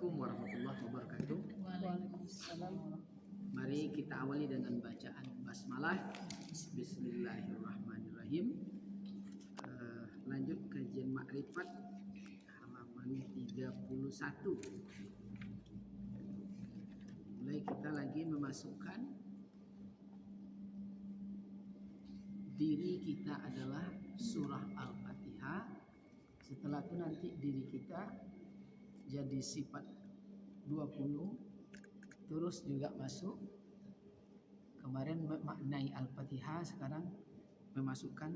Assalamualaikum warahmatullahi wabarakatuh. Waalaikumsalam. Mari kita awali dengan bacaan basmalah. Bismillahirrahmanirrahim. Lanjut kajian makrifat halaman 31. Mulai kita lagi memasukkan diri kita adalah surah Al-Fatihah. Setelah itu nanti diri kita jadi sifat 20, terus juga masuk kemarin memaknai Al-Fatihah, sekarang memasukkan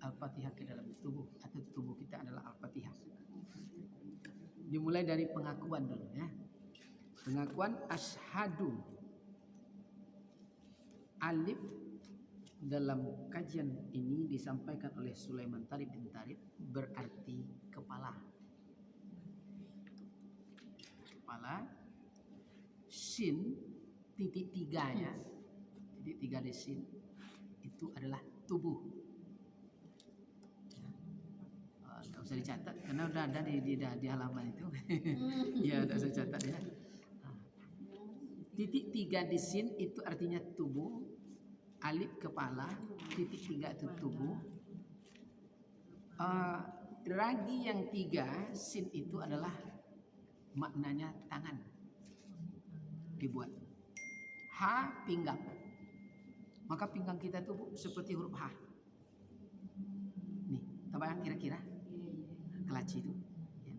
Al-Fatihah ke dalam tubuh atau tubuh kita adalah Al-Fatihah. Dimulai dari pengakuan dulu ya. Pengakuan asyhadu. Alif dalam kajian ini disampaikan oleh Sulaiman Tarib bin Tarib berarti kepala. Kepala. Sin titik tiganya, titik tiga di sin itu adalah tubuh. Tidak usah dicatat karena udah ada di halaman itu. Ya, tidak usah catat ya. Titik tiga di sin itu artinya tubuh. Alif kepala, titik tiga itu tubuh. Ragi yang tiga sin itu adalah maknanya tangan. Dibuat H pinggang, maka pinggang kita itu seperti huruf H. Nih, terbayang kira-kira kelaci itu ya.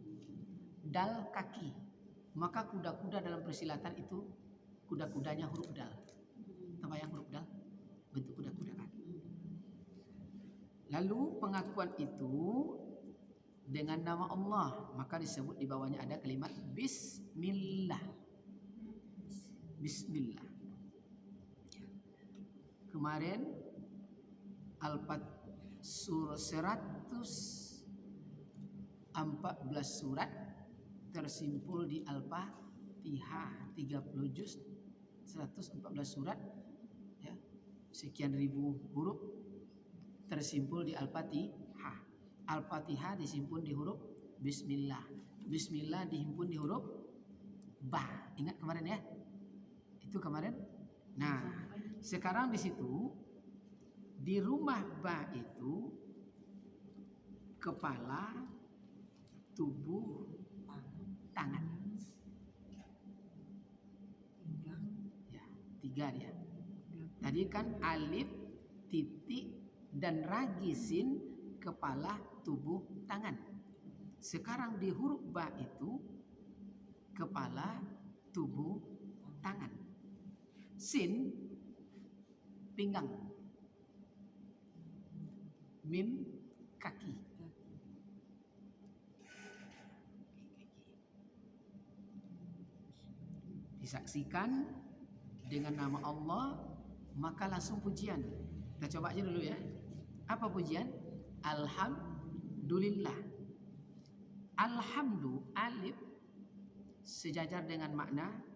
Dal kaki, maka kuda-kuda dalam persilatan itu kuda-kudanya huruf dal. Terbayang huruf dal, bentuk kuda-kuda kaki. Lalu pengakuan itu dengan nama Allah, maka disebut di bawahnya ada kalimat Bismillah. Bismillah. Kemarin surah 114 surat tersimpul di Al-Fatihah, 30 juz 114 surat ya, sekian ribu huruf tersimpul di Al-Fatihah. Al-Fatihah disimpul di huruf Bismillah. Bismillah dihimpun di huruf Ba. Ingat kemarin ya? Itu kemarin. Nah, sekarang di situ di rumah Ba itu kepala, tubuh, tangan. Ya, tiga dia. Tadi kan alif, titik, dan ragi sin, kepala, tubuh, tangan. Sekarang di huruf Ba itu kepala, tubuh, tangan. Sin pinggang, mim kaki. Disaksikan dengan nama Allah, maka langsung pujian. Kita coba aja dulu ya. Apa pujian? Alhamdulillah. Alhamdu alif sejajar dengan makna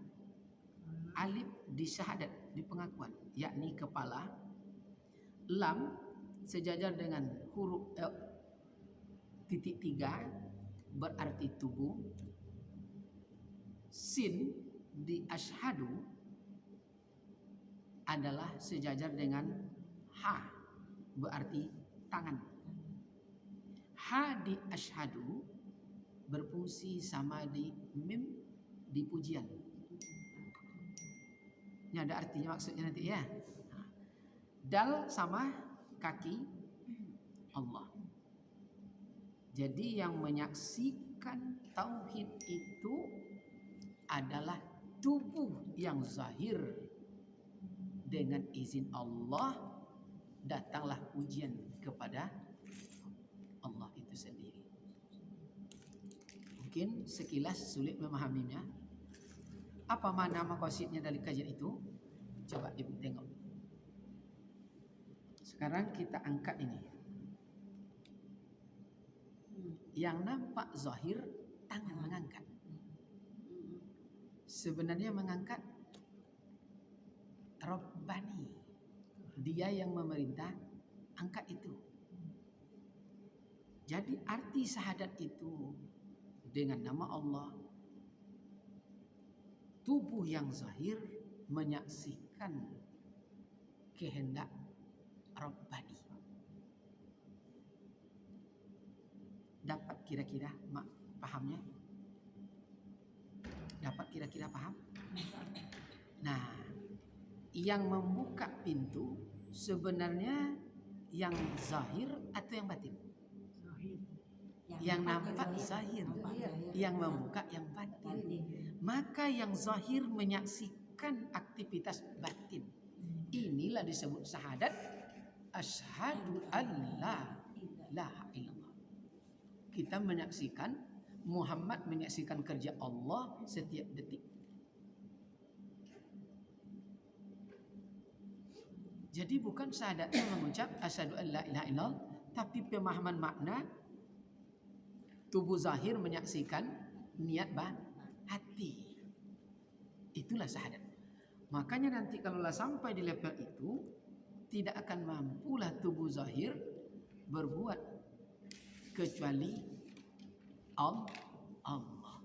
alif di syahadat, di pengakuan, yakni kepala. Lam sejajar dengan huruf titik tiga berarti tubuh. Sin di asyhadu adalah sejajar dengan H berarti tangan. H di asyhadu berfungsi sama di mim di pujian. Ini ada artinya maksudnya nanti ya. Dal sama kaki Allah. Jadi yang menyaksikan tauhid itu adalah tubuh yang zahir. Dengan izin Allah datanglah pujian kepada Allah itu sendiri. Mungkin sekilas sulit memahaminya. Apa makna maqasidnya dari kajian itu? Coba ibu tengok. Sekarang kita angkat ini. Yang nampak zahir tangan mengangkat. Sebenarnya mengangkat Rabbani. Dia yang memerintah, angkat itu. Jadi arti syahadat itu dengan nama Allah tubuh yang zahir menyaksikan kehendak Rabbani. Dapat kira-kira pahamnya? Dapat kira-kira paham? Nah, yang membuka pintu sebenarnya yang zahir atau yang batin? Zahir. Yang nampak zahir, yang membuka yang batin. Maka yang zahir menyaksikan aktivitas batin. Inilah disebut syahadat, asyhadu an la ilaha illallah. Kita menyaksikan, Muhammad menyaksikan kerja Allah setiap detik. Jadi bukan syahadatnya mengucap asyhadu an la ilaha illallah, tapi pemahaman makna tubuh zahir menyaksikan niat hati. Itulah syahadat. Makanya nanti kalaulah sampai di level itu, tidak akan mampulah tubuh zahir berbuat kecuali Allah.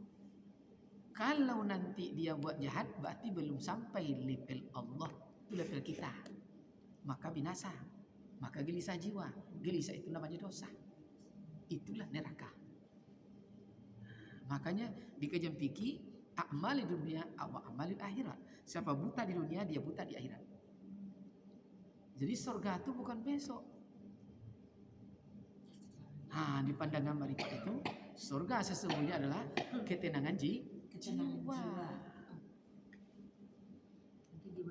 Kalau nanti dia buat jahat, berarti belum sampai level Allah, itu level kita. Maka binasa, maka gelisah jiwa. Gelisah itu namanya dosa. Itulah neraka. Makanya di kajian fikih, amal di dunia, amal di akhirat. Siapa buta di dunia, dia buta di akhirat. Jadi surga itu bukan besok. Di pandangan marifat itu, surga sesungguhnya adalah ketenangan jiwa.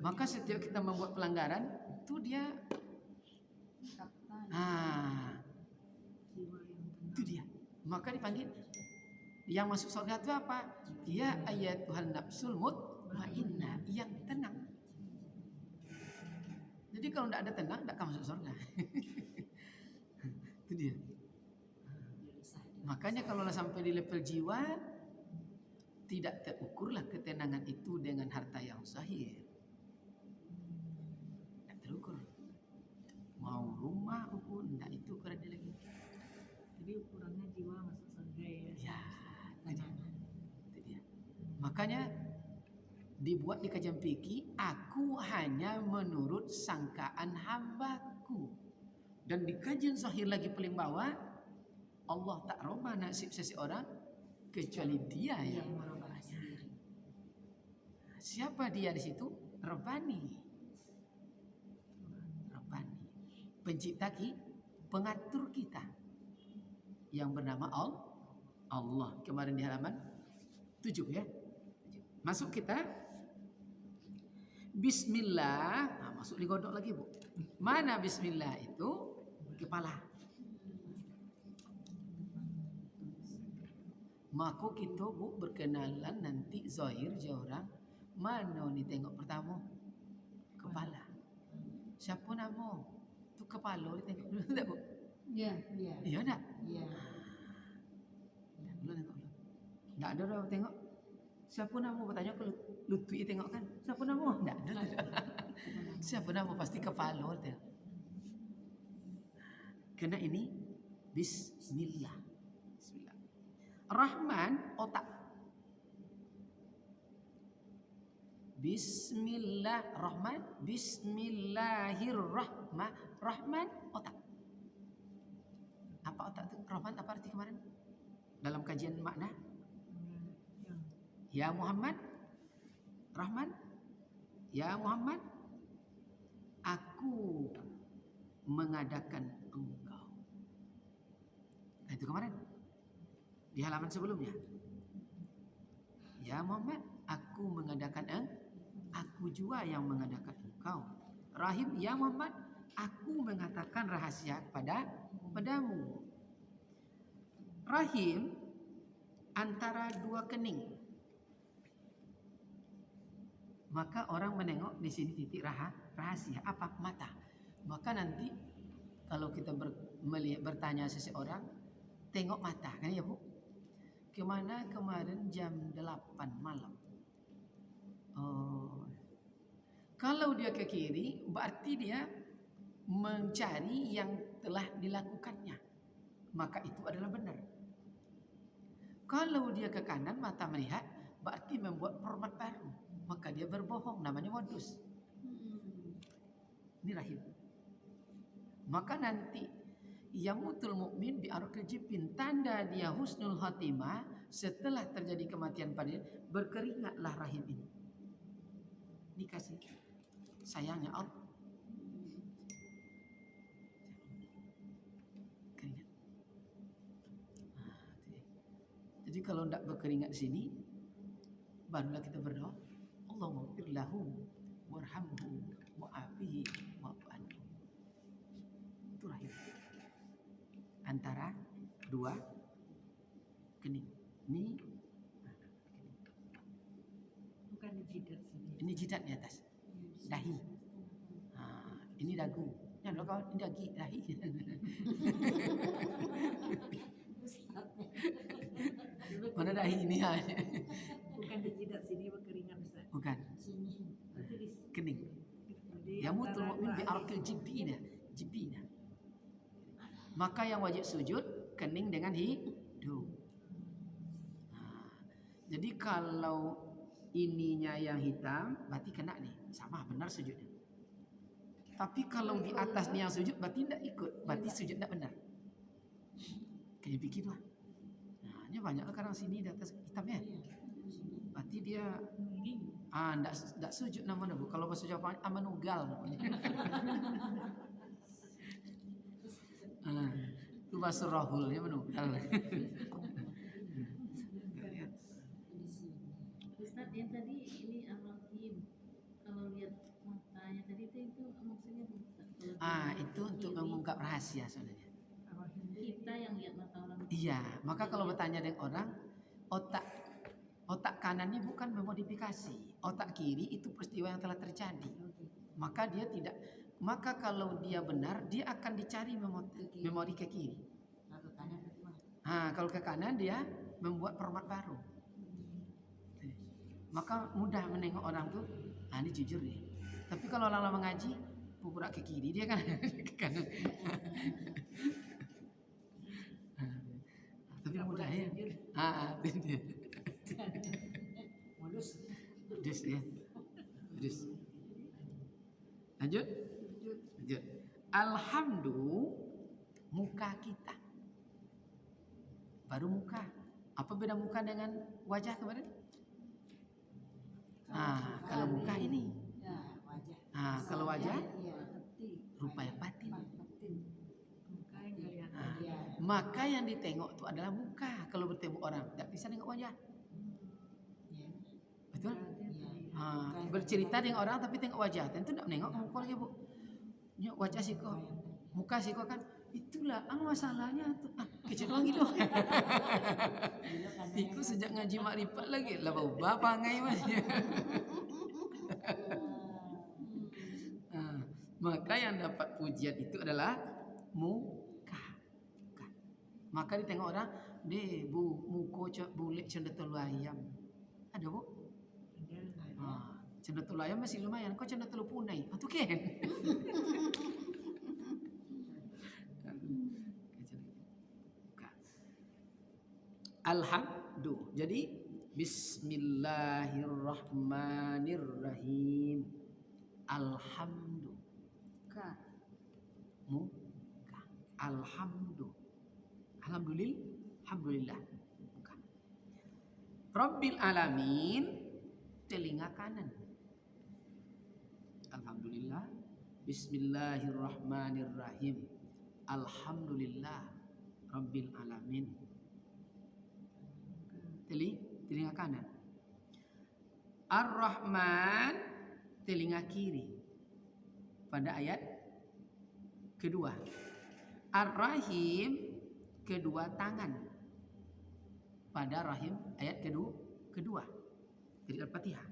Maka setiap kita membuat pelanggaran, itu dia itu dia. Maka dipanggil yang masuk surga itu apa? Ya ayyatuhan nafsul mutmainnah, yang tenang. Jadi kalau tidak ada tenang, tidak akan masuk surga. Itu dia. Makanya kalau sampai di level jiwa, tidak terukurlah ketenangan itu dengan harta yang zahir. Tidak terukur. Mau rumah pun, tidak itu ukuran dia lagi. Jadi ukurannya jiwa masuk surga ya. Ya, itu dia. Makanya dibuat di kajian fikih, aku hanya menurut sangkaan hambaku. Dan di kajian zahir lagi paling bawah, Allah tak robah nasib seseorang kecuali dia yang merubahnya. Siapa dia di situ? Rabbani. Pencipta pengatur kita yang bernama Allah. Kemarin di halaman 7 ya. Masuk kita. Bismillah. Masuk digodok lagi, Bu. Mana bismillah itu? Kepala. Maka kita, Bu, berkenalan nanti zahir je orang. Mana ni tengok pertama? Kepala. Siapa nama? Tu kepala ni tengok dulu tak, Bu? Ya. Ya tak? Ya. Dulu tengok dulu. Tak ada orang tengok. Siapa nama? Bertanya ke lutut tengok kan. Siapa nama? Tak ada. Siapa nama? Pasti kepala tengok. Kena ini bismillah. Rahman, otak. Bismillahirrahman. Bismillahirrahman. Rahman, otak. Apa otak itu? Rahman apa arti kemarin? Dalam kajian makna? Ya Muhammad. Rahman. Ya Muhammad. Aku mengadakan engkau. Itu kemarin. Di halaman sebelumnya. Ya Muhammad, aku mengadakan aku juga yang mengadakan engkau. Rahim, ya Muhammad, aku mengatakan rahasia padamu. Rahim antara dua kening. Maka orang menengok di sini titik rahasia apa? Mata. Maka nanti kalau kita bertanya seseorang, tengok mata, kan ya, Bu? Kemana kemarin jam 8 malam? Kalau dia ke kiri, berarti dia mencari yang telah dilakukannya. Maka itu adalah benar. Kalau dia ke kanan, mata melihat, berarti membuat format baru. Maka dia berbohong, namanya modus. Ini rahim. Maka nanti yamutul mukmin bi arqil jibin, tanda dia husnul khatimah setelah terjadi kematian pada dia, berkeringatlah rahim ini. Ini kasih sayangnya Allah. Keringat. Jadi kalau tidak berkeringat sini, barulah kita berdoa, Allahumma ighfir lahu warhamhu wa'afihi wa'fu anhu. Itu rahim. Antara dua kening. Ini Bukan di jidat sini. ini jidat di atas. Dahi. Ini dagu. Yang lo kawan, ini dahi. Mana dahi ini ya? Bukan di jidat sini berkeringat Ustaz. Bukan. Sini. Itu di Kening. di Yamutul antara mu'min bi rahim. arqil jibina. Maka yang wajib sujud kening dengan hidung. Jadi kalau ininya yang hitam berarti kena nih, sama benar sujudnya. Tapi kalau di atasnya yang sujud berarti tidak ikut, berarti sujud tidak benar. Kayak begitu lah. Nah, ini banyak sekarang sini di atas hitamnya. Berarti dia tidak sujud namanya Bu. Kalau bahasa Jawa amanugal namanya. Itu bahasa rahul ya menugal. Ustadz yang tadi ini Ar-Rahim, kalau lihat matanya tadi itu maksudnya apa, Ustadz? Kalau Itu untuk mengungkap rahasia sebenarnya. kita yang lihat mata orang. Iya, maka kalau bertanya dengan orang, otak kanan ini bukan memodifikasi, otak kiri itu peristiwa yang telah terjadi. Maka dia tidak. Maka kalau dia benar, dia akan dicari memori ke kiri. Kalau ke kanan dia membuat format baru. Maka mudah menengok orang tuh, ini jujur nih. Tapi kalau orang lama ngaji, pura ke kiri dia kan ke kanan. Tapi mudah ya. Itu dia. Modus ya. Modus. Lanjut. Alhamdulillah, muka kita. Baru muka. Apa beda muka dengan wajah kemarin? Kalau muka ini. Kalau wajah rupanya batin. Maka yang ditengok itu adalah muka. Kalau bertemu orang, tidak bisa tengok wajah. Betul? Bercerita dengan orang tapi tengok wajah, tentu tidak menengok muka lagi Bu. Wajah siko, muka siko kan itulah masalahnya tuh. Kecewa gitu. Iku sejak ngaji makrifat lagi lah bau bapak ngai mas. Maka yang dapat pujian itu adalah muka. Maka ditengok orang, deh bu muko bulik cendetul ayam. Ada Bu? Cendetul ayam masih lumayan, kok cendetul punai? Itu kan? Alhamdulillah. Jadi Bismillahirrahmanirrahim. Alhamdulillah. Muka. Alhamdulillah. Muka. Rabbil alamin. Telinga kanan. Alhamdulillah. Bismillahirrahmanirrahim. Alhamdulillah Rabbil alamin. Telinga kanan. Ar-Rahman, telinga kiri. Pada ayat kedua. Ar-Rahim, kedua tangan. Pada rahim ayat kedua. Dari Al-Fatihah.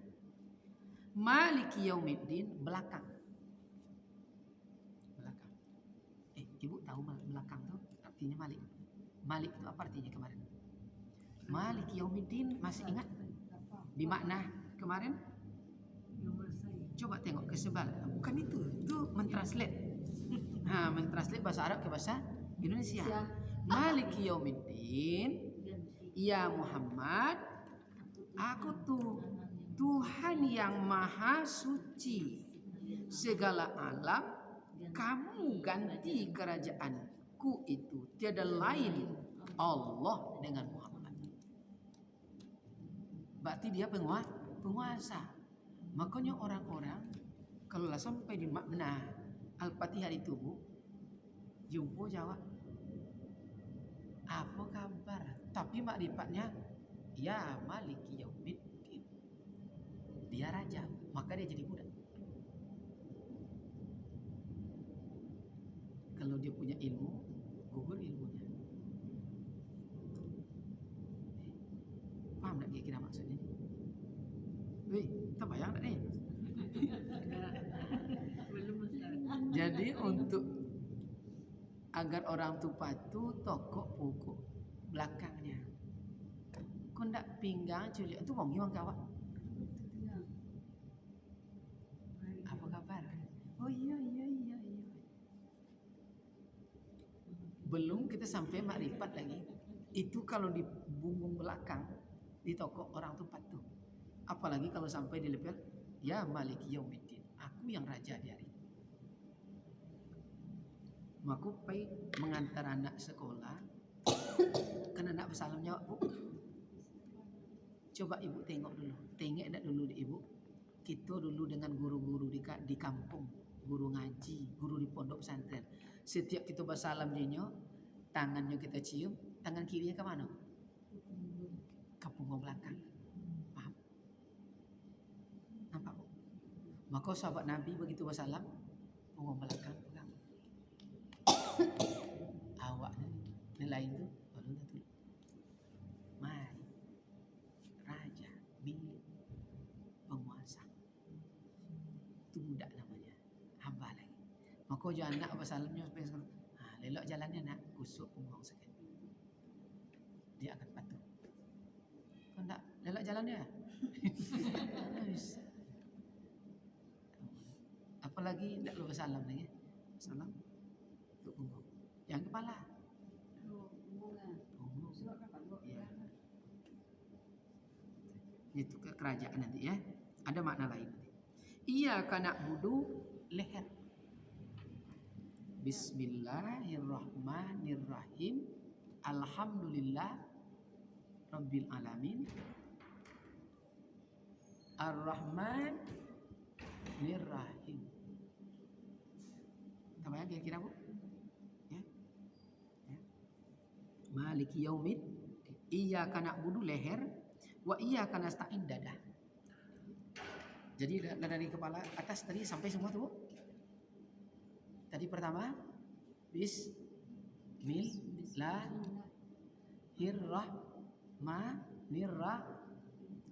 Maliki yaumiddin, belakang. Ibu tahu belakang itu artinya Malik. Malik itu apa artinya kemarin? Maliki yaumiddin, masih ingat? Di makna kemarin? Coba tengok ke sebelah. Bukan itu mentranslate. Mentranslate bahasa Arab ke bahasa Indonesia. Maliki yaumiddin, ya Muhammad, Aku tuh Tuhan yang maha suci, segala alam kamu ganti kerajaanku itu, tiada lain Allah dengan Muhammad. Berarti dia penguasa. Makanya orang-orang kalau lah sampai di makna Al-Fatihah itu Bu, jumpa jawab apa kabar, tapi makrifatnya ya Maliki Yaumiddin, dia raja, maka dia jadi budak. Kalau dia punya ilmu, gugur ilmunya. Paham tak kira-kira maksudnya? Wih, tak bayang tak nih? Belum Ustaz. Jadi untuk agar orang tu patuh, tokok pokok belakangnya. Kau ndak pinggang culik tu mau gimana kawan? Apa kabar? Oh iya. Belum kita sampai makrifat lagi. Itu kalau di punggung belakang di toko orang tu patuh. Apalagi kalau sampai di level ya Maliki Yaumiddin, aku yang raja di hari. Maka pai mengantar anak sekolah. Kan anak bersalam jawab, Bu. Coba ibu tengok dulu. Tengok tak dulu ibu. Kita dulu dengan guru-guru di kampung, guru ngaji, guru di pondok pesantren. Setiap kita bersalam dinyo, tangannya kita cium, tangan kirinya ke mana? Ke punggung belakang. Paham? Nampak Bu? Maka sahabat Nabi begitu bersalam, punggung belakang pegang. Awak nilai itu baru tu. Mari raja, milik, penguasa. Itu budak namanya, hamba lagi. Maka jangan nak bersalamnya sampai sekarang. Lelok jalannya nak kusuk punggung sikit. Dia akan patuh. Kau nak lelok jalannya? Apalagi tak lu bersalam lagi. Salam untuk punggung. Yang kepala. Punggung. Ya. Itu ke kerajaan nanti ya. Ada makna lain nanti. Iyyaka na'budu leher. Bismillahirrahmanirrahim. Alhamdulillah Rabbil alamin. Ar-Rahman Nirrahim. Tambah kira-kira Bu? Ya. Maliki yaumid. Iyyaka na'budu leher, wa iyyaka nasta'in dada. Jadi dari kepala atas tadi sampai semua tuh Bu. Tadi pertama Bismillahirrahmanirrahim.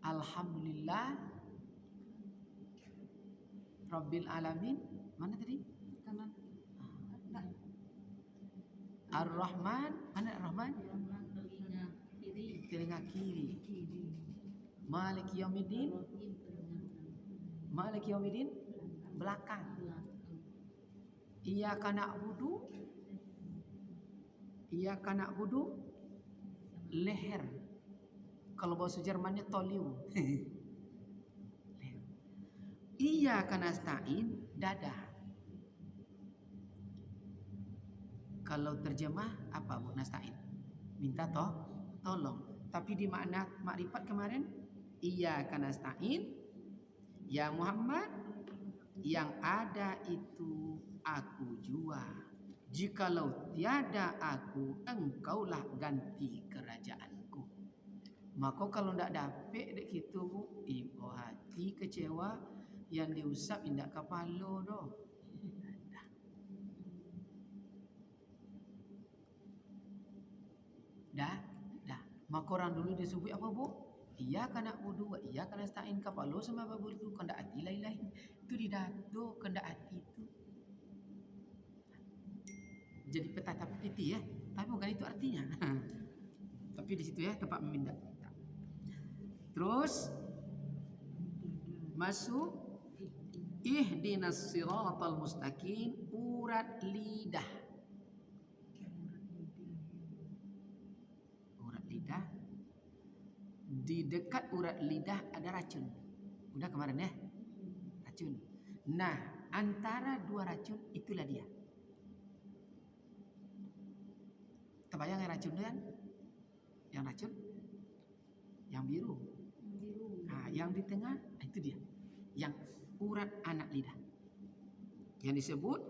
Alhamdulillah Rabbil alamin. Mana tadi? Kanan. Ar-Rahman. Mana Ar-Rahman? Telinga kiri. Telinga kiri. Maliki Yaumiddin. Maliki Yaumiddin belakang. Iyyaka na'budu leher. Kalau bahasa Jermannya toliu. Leher. Iyyaka nasta'in dada. Kalau terjemah apa Bu nasta'in? Minta tolong. Tapi di makna makrifat kemarin iyyaka nasta'in ya Muhammad, yang ada itu aku jua. Jikalau tiada aku, engkaulah ganti kerajaanku. Maka kalau ndak dapet dek gitu Bu, ibu hati kecewa yang diusap indak kepala doh. Dah. Maka orang dulu disebut apa Bu? Iyyaka na'budu wa iyyaka nasta'in. Kepala sama babul tu kendak hati lain-lain. Itu di dato kendak hati itu. Jadi petata petiti ya, tapi bukan itu artinya. Tapi di situ ya tempat memindah. Terus masuk ihdinas siratal mustaqim, urat lidah. Di dekat urat lidah ada racun. Udah kemarin ya, racun. Nah, antara dua racun itulah dia. Terbayang yang racun kan? Yang racun, yang biru. Nah, yang di tengah itu dia, yang urat anak lidah. Yang disebut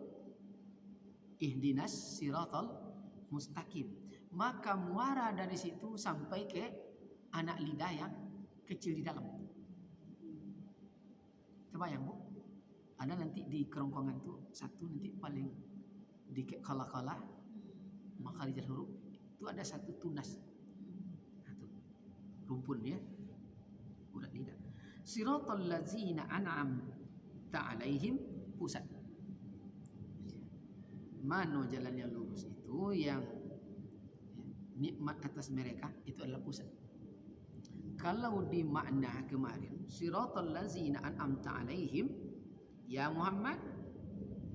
ihdinas siratal mustaqim. Maka muara dari situ sampai ke anak lidah yang kecil di dalam. Terbayang Bu? Ada nanti di kerongkongan tuh satu nanti paling di kala-kala makharijal huruf itu ada satu tunas. Satu rumpun ya. Urat lidah. Siratal ladzina an'amta 'alaihim pusat. Mana jalan yang lurus itu yang nikmat atas mereka itu adalah pusat. Kalau di makna kemarin siratal ladzina an'amta 'alaihim, ya Muhammad,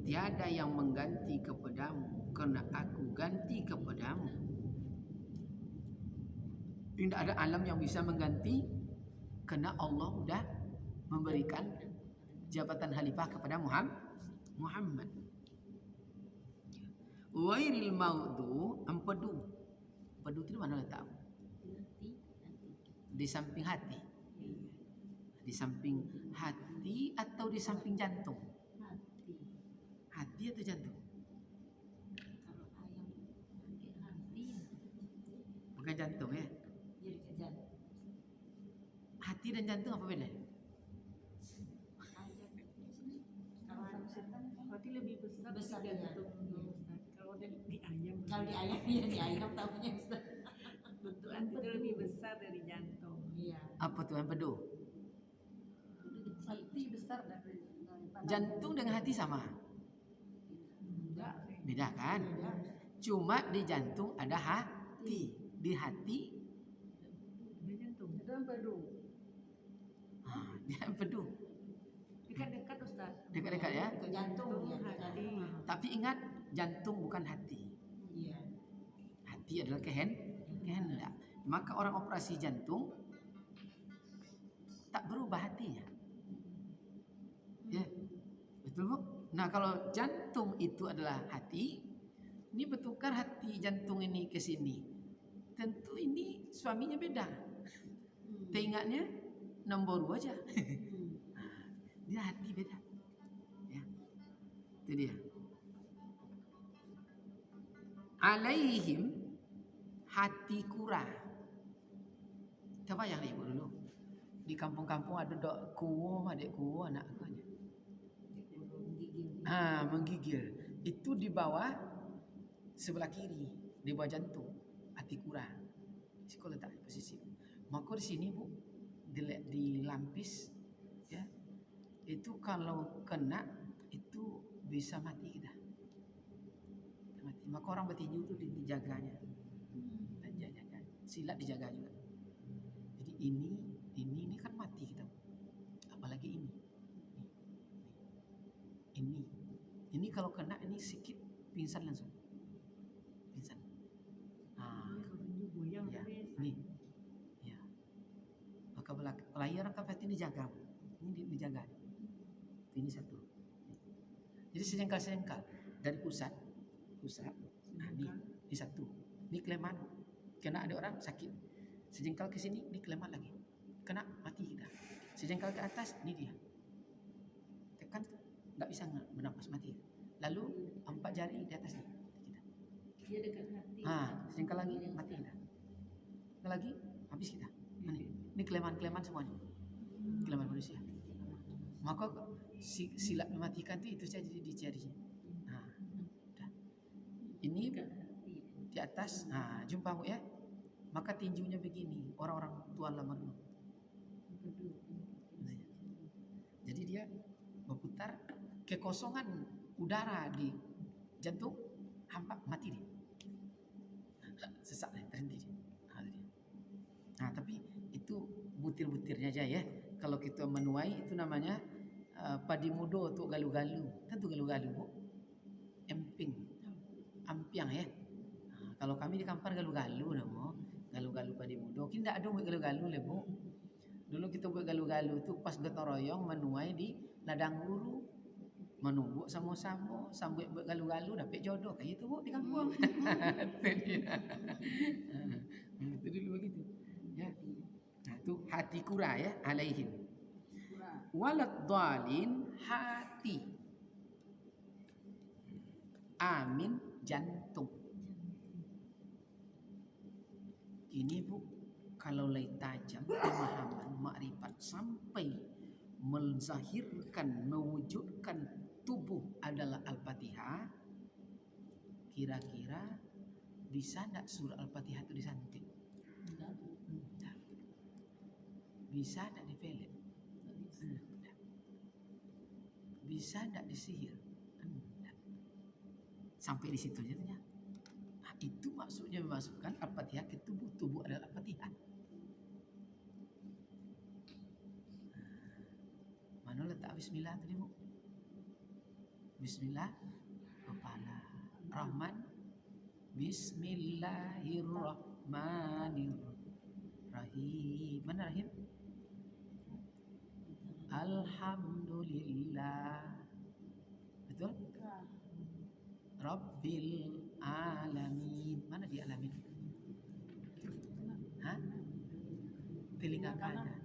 tiada yang mengganti kepadamu karena aku ganti kepadamu. Tidak ada alam yang bisa mengganti karena Allah sudah memberikan jabatan khalifah kepada Muhammad. Wairil maudu empedu. Empedu itu mana letak? Di samping hati. Di samping hati atau di samping jantung? Hati atau jantung? Bukan jantung ya? Hati dan jantung apa beda? Berarti lebih besar Besar, dari ya. jantung. Kalau di ayam. Kalau di ayam ya di ayam tahunya Ustaz. Bentukan itu lebih besar dari jantung. Iya. Apa tuh empedu? Hati besar dari Jantung dengan hati sama? Enggak. Beda kan? Beda. Cuma di jantung ada hati. Di hati Ada jantung. itu empedu. dia empedu. Dekat-dekat Ustaz. Dekat-dekat ya. Ke jantung ya. Hati. Tapi ingat, jantung bukan hati. Iya. Hati adalah kehendak. Maka orang operasi jantung tak berubah hatinya. Ya, betul Bu? Nah kalau jantung itu adalah hati, ini bertukar hati jantung ini ke sini. Tentu ini suaminya beda. Teringatnya nombor 2 aja. Dia hati beda. Ya, itu dia. Alaihim hati kura. Coba yang ibu dulu. Di kampung-kampung ada dok kuo, adik kuo, anak kuonya. Menggigil. Itu di bawah sebelah kiri, di bawah jantung, hati kura. Sekolah letak posisi. Maka di sini Bu, di lampis, ya. Itu kalau kena itu bisa mati kita. Mati. Maka orang bertinju itu dijaganya. Jaga. Silat dijaga juga. Jadi ini kan mati kita. Apalagi ini. Ini kalau kena ini sedikit pingsan langsung. Pingsan. Kalau ini goyang Ya, tapi nih. Ya. Maka layar kapal ini dijaga. Ini dijaga. Ini satu. Jadi sejengkal-sejengkal dari pusat. Nah, ini satu. Ini kelemat. Kena ada orang sakit. Sejengkal ke sini, ini kelemat lagi. Kena mati kita. Sejengkal ke atas, ini dia. Tekan nggak bisa bernapas mati. Lalu 4 jari di atas kita. Dia dekat hati. Sejengkal lagi mati kita. Sekali lagi habis kita. Ini kelemahan semuanya. Kelemahan manusia. Maka silat mematikan itu saja dicari. Dah. Ini di atas. Jumpa Bu ya. Maka tinjunya begini. Orang-orang tua lama dulu. Jadi dia berputar, kekosongan udara di jantung hampa mati dia. Sesak terhenti dia. Tapi itu butir-butirnya aja ya. Kalau kita menuai itu namanya padi mudo untuk galu-galu. Tentu galu-galu Bu. Emping. Ampiang ya. Kalau kami di Kampar galu-galu namo. Galu galu-galu pada bodoh. Kita ada buat galu-galu le Bu. Dulu kita buat galu-galu tu pas gotong royong menuai di ladang guru. Menunggu sama-sama sambil buat galu-galu dapat jodoh kayak itu Bu di kampung. Itu dulu begitu. Ya. Nah, itu hati kura ya alaihim. Walad dalin hati. Amin jantung. Ini Bu, kalau lay tajam pemahaman makrifat sampai menzahirkan, mewujudkan tubuh adalah Al-Fatihah, kira-kira bisa enggak surah Al-Fatihah itu disantet? Enggak. Bisa enggak dipelet? Enggak. Bisa enggak disihir? Enggak. Sampai di situ aja. Nah, itu maksudnya memasukkan Al-Fatihah ke tubuh. Tubuh adalah Al-Fatihah. Mana letak bismillah tadi Bu? Bismillah kepala. Rahman. Bismillahirrahmanirrahim. Mana rahim? Alhamdulillah. Betul? Rabbil alamin. Mana dia alamin? Hah? Telinga kanan.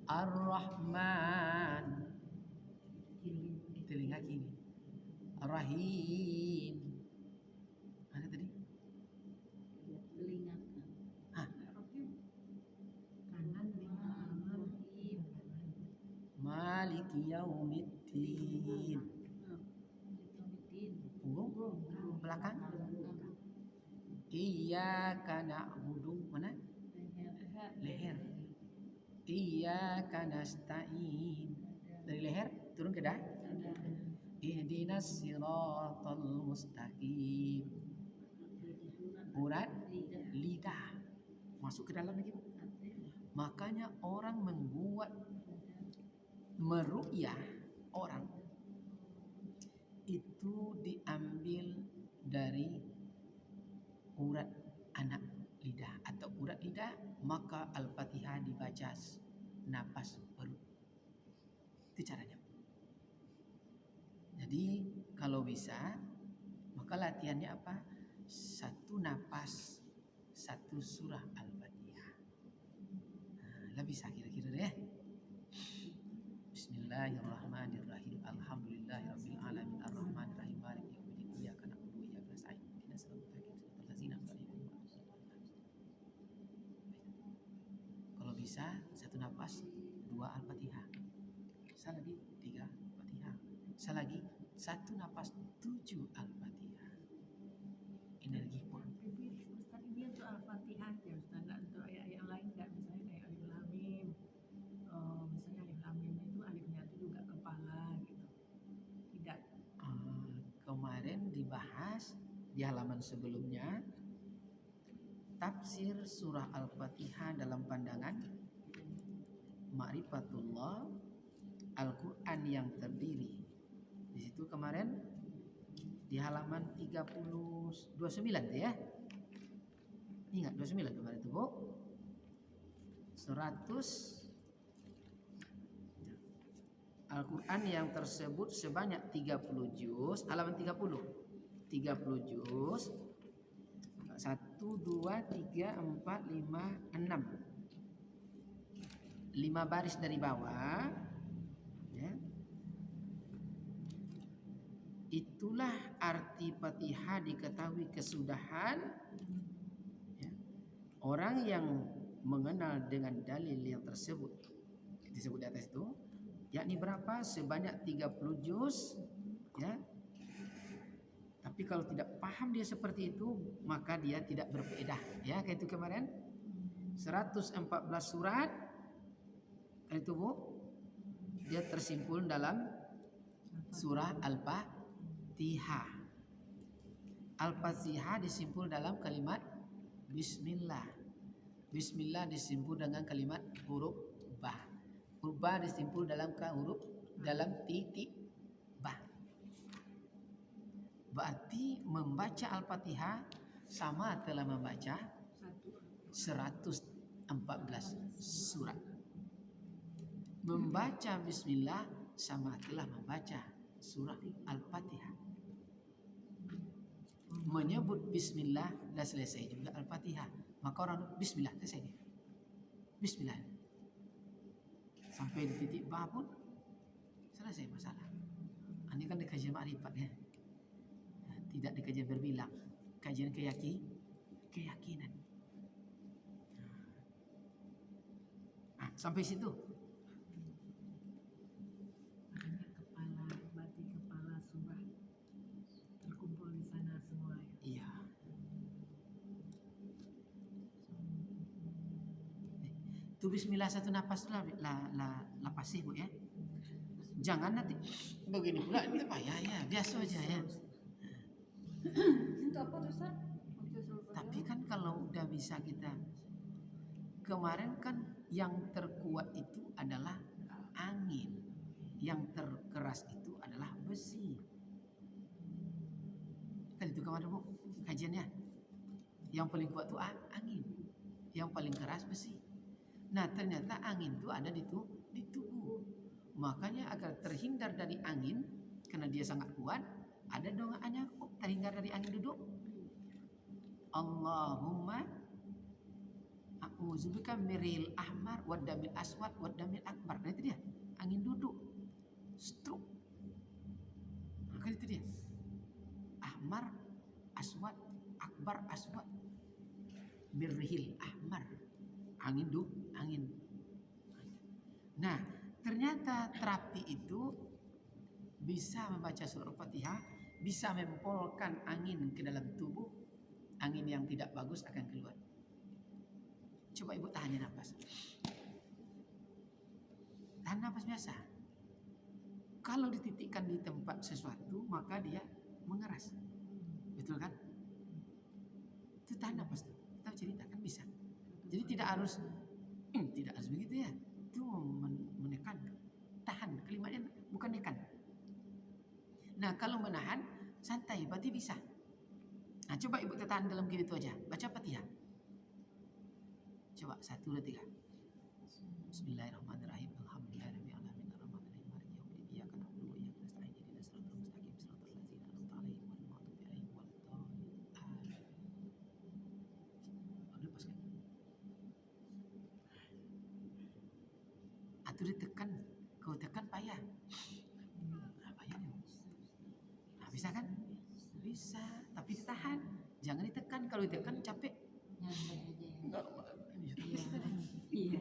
Ar-Rahman. Telinga kiri. Ar-Rahim. Mana tadi? Telinga Hah? Kanan telinga Maliki yaumiddin. Belakang. Iyyaka na'budu. Mana? Leher. Iyyaka nasta'in. Dari leher turun ke dada. Ihdinas siratal mustaqim. Urat lidah. Masuk ke dalam lagi. Makanya orang membuat meru'yah orang itu diambil dari urat anak lidah atau urat lidah, maka Al-Fatihah dibaca napas perut. Itu caranya. Jadi kalau bisa maka latihannya apa? Satu napas, satu surah Al-Fatihah. Lah bisa kira-kira deh. Bismillahirrahmanirrahim. Alhamdulillahirabbil alamin arrahmanirrahim maliki yaumiddin iyyaka na'budu wa iyyaka nasta'in ihdinas siratal mustaqim siratal ladzina an'amta 'alaihim. Kalau bisa satu napas dua Al-Fatihah. Bisa lagi tiga Al-Fatihah. Bisa lagi satu napas 7 Al-Fatihah. Energi pun. Ustaz ini untuk Al-Fatihah ya Ustaz, nggak untuk ayat-ayat lain nggak, misalnya kayak Alif Lam Mim. Misalnya Alif Lam Mim itu alifnya itu juga kepala gitu. Tidak. Kemarin dibahas di halaman sebelumnya tafsir surah Al-Fatihah dalam pandangan Ma'rifatullah Al-Quran yang terdiri. Di situ kemarin di halaman 29 tuh ya. Ingat 29 kemarin itu Bu. 100 Al-Quran yang tersebut sebanyak 30 juz, halaman 30 juz, 1, 2, 3, 4, 5, 6 5 baris dari bawah ya. Itulah arti Fatihah diketahui kesudahan ya. Orang yang mengenal dengan dalil yang tersebut disebut di atas itu, yakni berapa? Sebanyak 30 juz ya. Tapi kalau tidak paham dia seperti itu, maka dia tidak berfaedah ya. Kayak itu kemarin 114 surat itu Bu, dia tersimpul dalam surah Al-Fatihah. Al-Fatihah disimpul dalam kalimat Bismillah. Bismillah disimpul dengan kalimat huruf ba. Huruf ba disimpul dalam huruf dalam titik ba. Berarti membaca Al-Fatihah sama telah membaca 114 surat. Membaca bismillah sama telah membaca surah Al-Fatihah. Menyebut bismillah dah selesai juga Al-Fatihah. Maka orang bismillah selesai dia. Bismillah. Sampai di titik ba pun selesai masalah. Ini kan di kajian makrifat ya. Tidak di kajian berbilang. Kajian keyakinan. Sampai situ. Makanya bati kepala surah terkumpul di sana semua ya. Iya. Itu bismillah satu nafas lah pasti Bu ya. Jangan nanti begini pula itu payah ya, biasa aja ya. Itu apa tuh Ustaz? Tapi kan kalau udah bisa kita, kemarin kan yang terkuat itu adalah angin, yang terkeras itu adalah besi. Kan itu kemarin Bu kajiannya. Yang paling kuat itu angin, yang paling keras besi. Nah ternyata angin itu ada di tubuh. Makanya agar terhindar dari angin, karena dia sangat kuat, ada doaannya kok terhindar dari angin duduk. Allahumma a'udzubika miril ahmar wadamil aswad wadamil akbar. Nah itu dia, angin duduk, stroke. Maka itu dia, ahmar, aswad, akbar, aswad, miril ahmar, angin angin. Nah ternyata terapi itu bisa membaca surah Al-Fatihah, bisa mempolkan angin ke dalam tubuh. Angin yang tidak bagus akan keluar. Coba ibu tahan nafas. Tahan nafas biasa. Kalau dititikkan di tempat sesuatu, maka dia mengeras. Betul kan? Itu tahan nafas tuh. Kita cerita kan bisa. Jadi tidak harus begitu ya. Itu menekan. Tahan. Kalimatnya bukan nekan. Nah kalau menahan santai, berarti bisa. Nah coba ibu tertahan dalam gitu aja. Baca Fatihah. Coba 1, 2, 3. Bismillahirrahmanirrahim. Alhamdulillahirabbil alamin arrahmanirrahim maliki yaumiddin iyyaka na'budu wa iyyaka nasta'in ihdinas siratal mustaqim siratal ladzina an'amta 'alaihim ghairil maghdubi 'alaihim waladdallin. Lepaskan. Atau ditekan. Kau tekan payah. Payah nih. Nah, bisa kan? Bisa, tapi ditahan. Jangan ditekan. Kalau ditekan capek. Nyantai aja ya. Iya. Iya.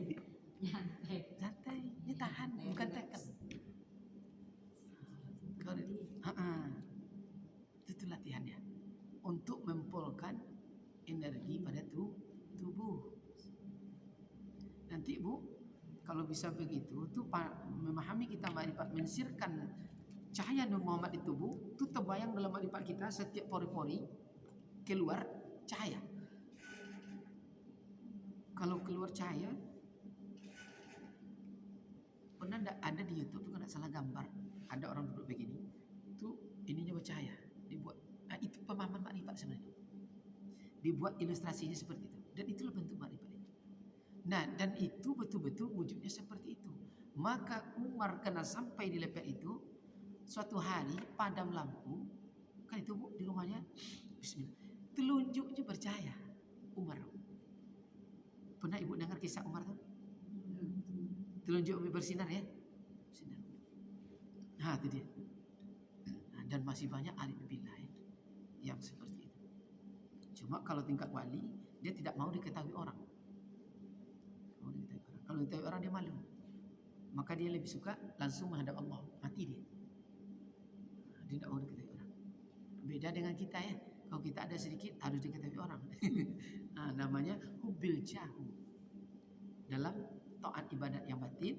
Nyantai. Santai, ditahan, bukan tekan. Kalau itu latihannya untuk mempolkan energi pada tubuh. Nanti Bu, kalau bisa begitu, tuh memahami kita makrifat, mensirkan cahaya Nur Muhammad di tubuh, itu terbayang dalam makrifat kita setiap pori-pori keluar cahaya. Kalau keluar cahaya, pernah ada di YouTube tuh kan salah gambar, ada orang duduk begini, tuh ininya bercahaya, dibuat. Nah, itu pemahaman makrifat sebenarnya. Dibuat ilustrasinya seperti itu, dan itulah bentuk makrifat itu. Nah, dan itu betul-betul wujudnya seperti itu. Maka Umar kena sampai di level itu. Suatu hari padam lampu, kan itu Bu di rumahnya, bismillah, telunjuknya bercahaya. Umar. Pernah ibu dengar kisah Umar tuh? Telunjuk bersinar ya, bersinar. Nah itu dia. Nah, dan masih banyak alim billah yang seperti itu. Cuma kalau tingkat wali, dia tidak mau diketahui orang. Kalau diketahui orang dia malu. Maka dia lebih suka langsung menghadap Allah, mati dia. Dia tidak mau diketahui orang. Beda dengan kita ya. Kalau kita ada sedikit harus diketahui orang. Nah, namanya hubil jahu. Dalam taat ibadat yang batin,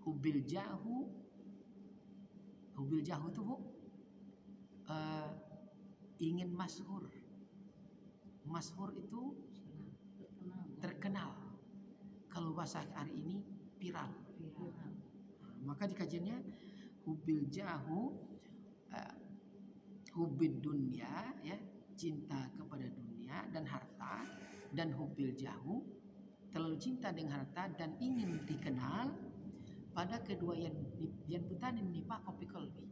hubil jahu itu Bu, ingin masyhur. Masyhur itu terkenal. Kalau bahasa hari ini viral. Maka di kajiannya hubil jahu, hubid dunia ya, cinta kepada dunia dan harta, dan hubil jahu terlalu cinta dengan harta dan ingin dikenal, pada kedua yang putanin nipa kopi kolbi.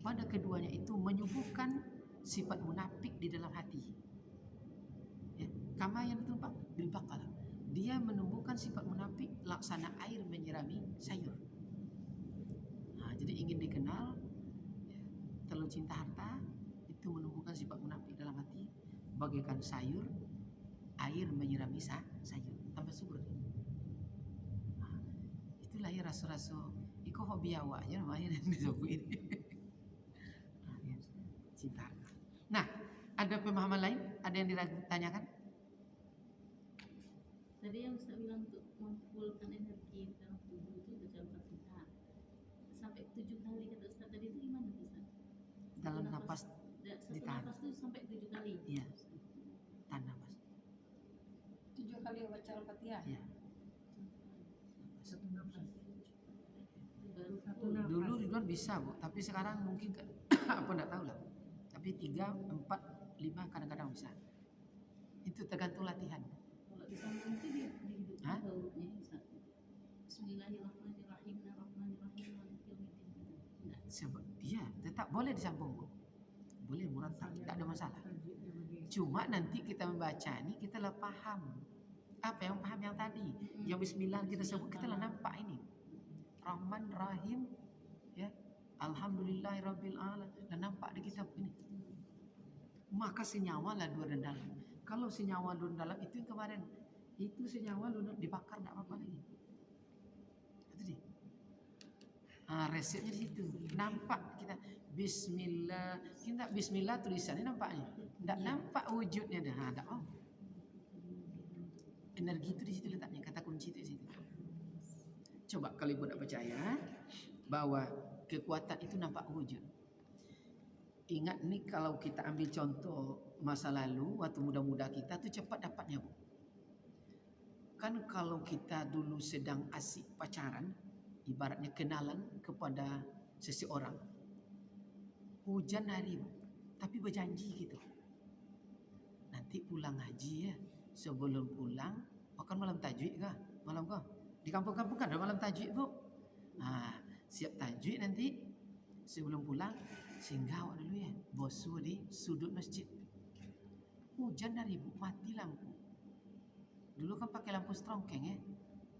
Pada keduanya itu menyuguhkan sifat munafik di dalam hati. Ya, kama yang itu Pak bil bakal. Dia menumbuhkan sifat munafik laksana air menyirami sayur. Nah, jadi ingin dikenal, ya, terlalu cinta harta itu menumbuhkan sifat munafik dalam hati, bagaikan sayur air menyirami sayur tambah subur. Nah, itulah ya rasu-rasu iko hobi awaknya namanya yang disebut ini. Nah, ya, cinta harta. Nah, ada pemahaman lain? Ada yang ditanyakan? Tadi yang Ustaz bilang untuk memfullkan energi dalam tubuh itu baca Al-Fatihah sampai 7 kali kata Ustaz tadi itu gimana tuh Ustaz? Dalam napas Satu ditahan. napas tuh sampai 7 kali. Iya. Tahan napas. 7 kali baca Al-Fatihah. Iya. Satu nafas. Baru Satu full. nafas. Dulu Ridwan bisa Bu, tapi sekarang mungkin apa enggak tahu lah. Tapi 3, 4, 5 kadang-kadang bisa. Itu tergantung latihan. Kalau disambung itu dihidupkan Hah? bautnya Ustaz. Bismillahirrahmanirrahim. Ar-Rahmanirrahim. Maliki yaumiddin. Enggak. Iya, tetap boleh disambung Bu. Boleh murattal, tidak ada masalah. Tajwidnya begitu. Cuma nanti kita membaca ini kita lah paham. Apa yang paham yang tadi? Yang bismillah kita sebut kita lah nampak ini. Rahman Rahim, ya. Alhamdulillahirabbil alamin. Dan nampak di kitab ini. Maka senyawa lah dua dan dalam. Kalau senyawa dua dan dalam itu yang kemarin, itu senyawa dua dibakar tidak apa-apa lagi. Itu dia. Resepnya di situ. Nampak kita Bismillah. Kita Bismillah tulisannya nampaknya. Tidak nampak wujudnya dah. Ada energi itu di situ letaknya. Kata kunci itu di situ. Coba kalau ibu nak percaya bahwa kekuatan itu nampak wujud. Ingat nih kalau kita ambil contoh masa lalu waktu muda-muda kita tuh cepat dapatnya Bu. Kan kalau kita dulu sedang asik pacaran, ibaratnya kenalan kepada seseorang, hujan hari Bu, tapi berjanji gitu. Nanti pulang haji ya, sebelum pulang akan malam tajwid kah? Malam kah? Di kampung-kampung kan ada malam tajwid Bu. Nah, siap tajwid nanti sebelum pulang singgah awak dulu ya, bosu di sudut masjid. Hujan dari Bu, mati lampu. Dulu kan pakai lampu strongkeng ya,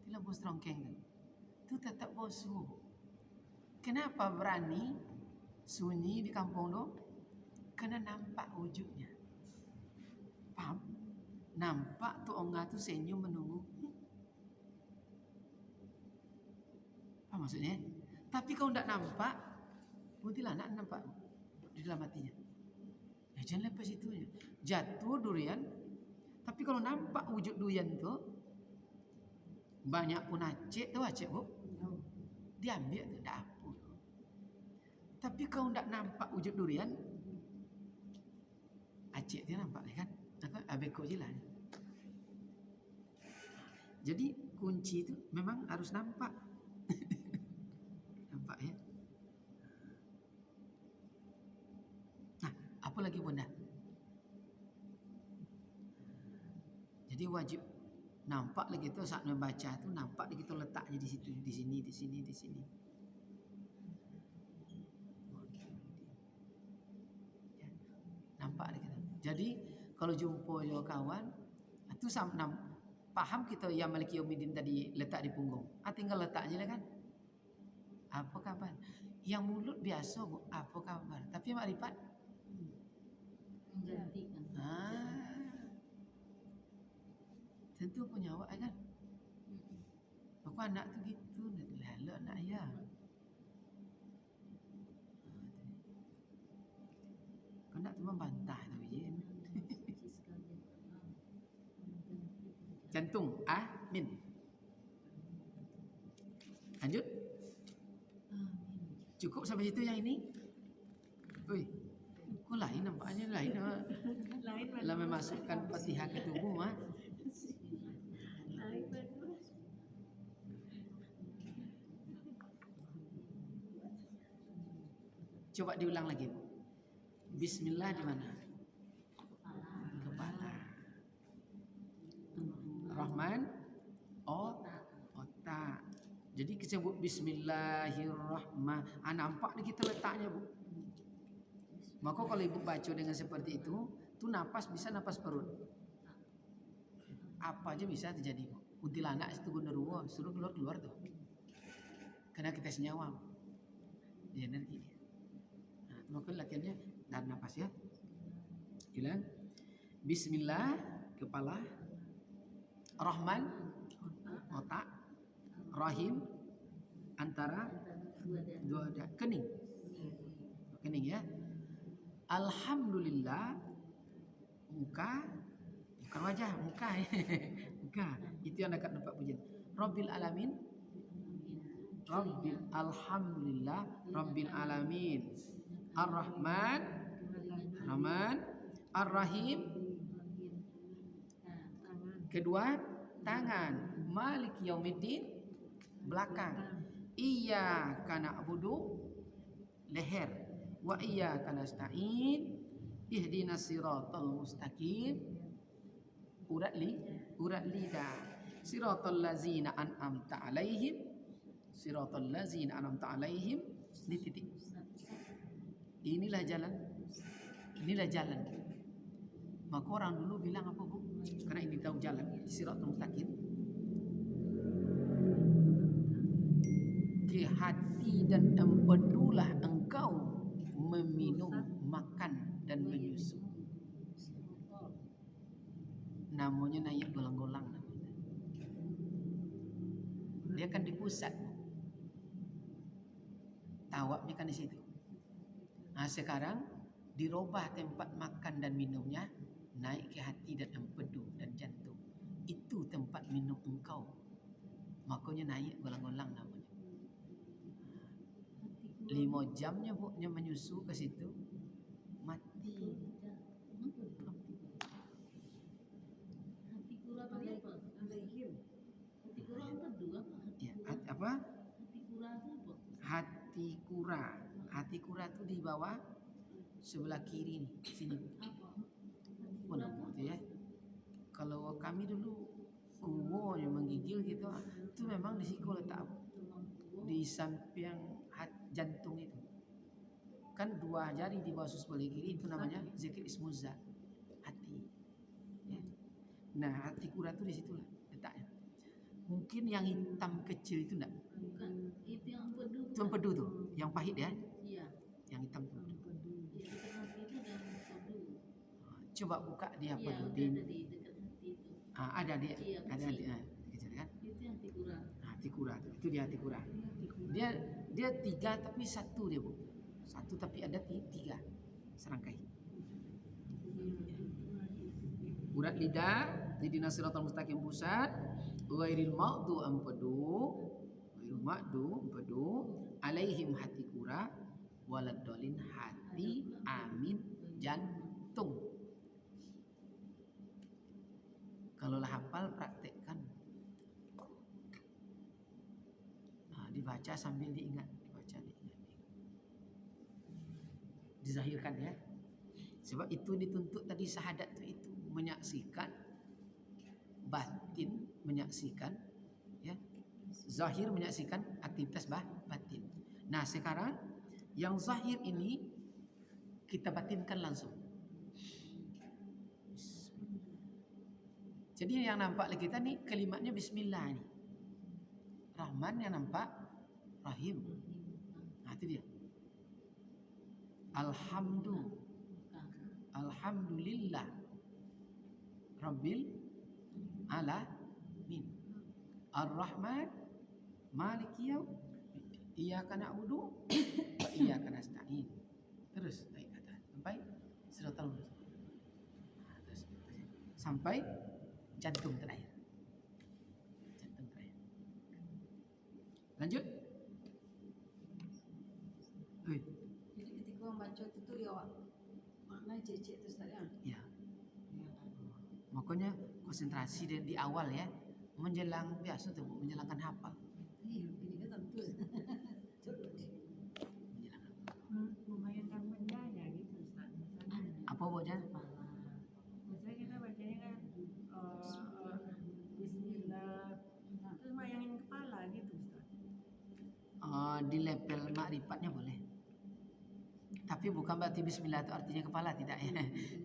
itu lampu strongkeng kan. Itu tetap bosu. Kenapa berani sunyi di kampung tu? Karena nampak wujudnya. Paham? Nampak tu onga tu senyum menunggu. Apa maksudnya? Tapi kalau tidak nampak, kuntilanak nampak di dalam hatinya. Ya jangan lepas itu ya. Jatuh durian, tapi kalau nampak wujud durian tu, banyak pun acik tu acik Bu, diambil tu dapur. Tapi kalau tidak nampak wujud durian, acik dia nampak kan? Apa abeko je lah. Jadi kunci itu memang harus nampak. Nampak ya. Nah, apa lagi Bunda? Jadi wajib nampak lagi tu saat membaca tu nampak lagi tu letaknya di situ, di sini, di sini, di sini. Ya, nampak lagi tu. Jadi kalau jumpa yo kawan, tu paham kita yang Maliki Yaumiddin tadi letak di punggung. Tinggal letaknya lah kan. Apa kabar? Yang mulut biasa Bu, apa kabar? Tapi makrifat Menggantikan. Tentu punya awak kan. Aku anak tu gitu, lalu anak ayah. Kau nak tu membantah tu je. Jantung, amin. Lanjut. Cukup sampai situ yang ini. Oi, kok lain nampaknya lain. Lain mana? Lah memasukkan Fatihah ke tubuh mah. Lain mana? Coba diulang lagi Bu. Bismillah di mana? Kepala. Rahman, Jadi kita sebut Bismillahirrahmanirrahim. Nampak nih kita letaknya Bu. Maka kalau ibu baca dengan seperti itu, tuh napas bisa napas perut. Apa aja bisa terjadi Bu. Kuntilanak itu genderuwo suruh keluar tuh. Karena kita senyawa. Dia energi dia. Nah, maka latihannya dan napas ya. Hilang. Bismillah kepala, Rahman otak, Rahim antara dua kening. Kening ya. Alhamdulillah muka, bukan wajah, muka. Muka. Itu yang dekat tempat pujian. Rabbil alamin. Rabbil alhamdulillah Rabbil alamin. Ar-Rahman Rahman Ar-Rahim. Kedua tangan. Malik yaumiddin belakang. Iyyaka na'budu leher. Wa iyyaka nasta'in ihdinas siratal mustaqim. Urat lidah. Siratal ladzina an'amta 'alaihim. Siratal ladzina an'amta 'alaihim. Di titik. Inilah jalan. Inilah jalan. Maka orang dulu bilang apa Bu? Karena ini tahu jalan. Siratal mustaqim. Ke hati dan empedulah engkau meminum, makan dan menyusu. Namanya naik golang-golang namanya. Dia kan di pusat. Tawabnya kan di situ. Nah sekarang dirubah tempat makan dan minumnya naik ke hati dan empedu dan jantung. Itu tempat minum engkau. Makanya naik golang-golang namanya. 5 jamnya Bu nya menyusu ke situ mati. Hati kura tadi apa? Hati kura empedu apa? Ya, apa? Hati kura itu apa? Hati kura. Hati kura itu di bawah sebelah kiri nih, sini. Apa? Hati Mana kura itu ya? Kalau kami dulu kuwo yang menggigil gitu, itu memang di situ letak di samping jantung itu. Kan 2 jari di bawah sebelah kiri itu namanya zikir ismuzza, hati. Ya. Nah, hati kura itu di situ letaknya. Mungkin yang hitam kecil itu enggak? bukan. Itu yang empedu. Itu empedu tuh, yang pahit ya, Iya. yang hitam tuh. Di dekat hati itu udah empedu. Coba buka di apa Iya, tuh? udah ada di dekat hati itu. Ada di Iya, ada kecil. kecil kan? Itu yang hati kura. Hati kura tuh. Itu dia hati kura. Dia 3 tapi 1 dia Bu. 1 tapi ada 3 serangkai. Urat lidah, ihdinas siratal mustaqim pusat, ghairil maghdu empedu, alaihim hati kura, waladdallin hati, amin jantung. Kalau lah hafal praktekkan. Nah, dibaca sambil diingat, dizahirkan ya. Sebab itu dituntut tadi syahadat itu menyaksikan batin, menyaksikan ya. Zahir menyaksikan aktivitas batin. Nah, sekarang yang zahir ini kita batinkan langsung. Jadi yang nampak oleh kita nih kalimatnya bismillah nih. Rahman yang nampak, Rahim. Nah, itu dia. Alhamdulillah Rabbil alamin. Ar-Rahman Maliki yaumiddin. Iyyaka na'budu wa iyyaka nasta'in. Terus naik kata sampai siratal mustaqim. Nah, terus sampai jantung terakhir. Lanjut. Jadi ketika membaca itu ya makna cecek itu Ustaz ya. Ya. Makanya konsentrasi di awal ya. Menjelang biasa tuh Bu, menjelangkan hafal. Iya, ini kan tentu. Memainkan bendanya gitu Ustaz. Misalnya, Apa bocah? misalnya kita bacanya kan Bismillah, terus mayangin kepala gitu Ustaz. di level makrifatnya boleh. Tapi bukan berarti bismillah itu artinya kepala, tidak ya.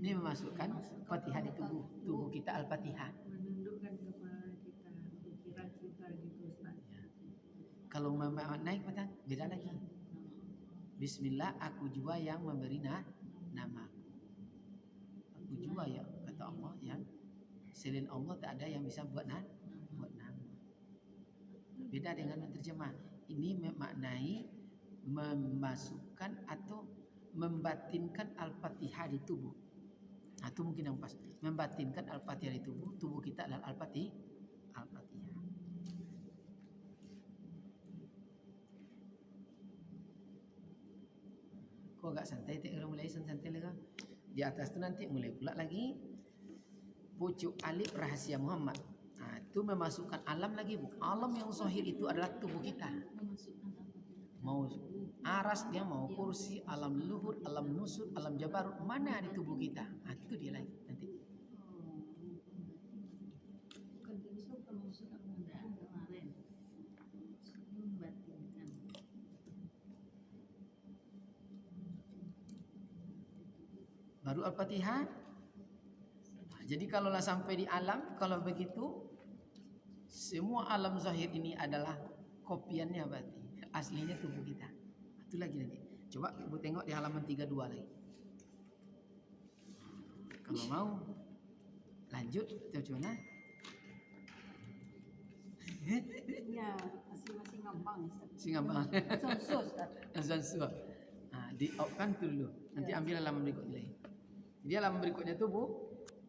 Ini memasukkan Fatihah di tubuh kita, Al-Fatihah. Menundukkan kepala kita, pikiran kita gitu Ustaz. Kalau naik beda lagi. Bismillah, aku jua yang memberi nama. Aku jua ya, kata Allah, yang selain Allah tak ada yang bisa buat nama. Beda dengan menerjemah. Ini memaknai memasukkan atau membatinkan Al-Fatihah di tubuh. Nah, itu mungkin yang pas. Membatinkan Al-Fatihah di tubuh kita adalah Al-Fatihah. Kok agak santai, kalau mulai santai lagi. Di atas itu nanti mulai pula lagi pucuk alif rahasia Muhammad. Nah, itu memasukkan alam lagi, Bu. Alam yang zahir itu adalah tubuh kita. Memasukkan Al-Fatihah. Mau aras dia, mau kursi, alam luhur, alam nusur, alam jabarut, mana di tubuh kita. Nah, itu dia lagi nanti. Bukan itu kalau maksud penundaan kemarin. Membatinkan. Baru Al-Fatihah. Nah, jadi kalaulah sampai di alam, kalau begitu semua alam zahir ini adalah kopiannya berarti. Aslinya tubuh kita. Itu lagi nanti. Coba Ibu tengok di halaman 32 lagi. Kalau mau lanjut, kita coba. Ya, masing-masing ngambang. Singapura. Sus. Zanzua. Nah, di out kan dulu. Nanti ambil halaman berikutnya lagi. Jadi halaman berikutnya itu Bu,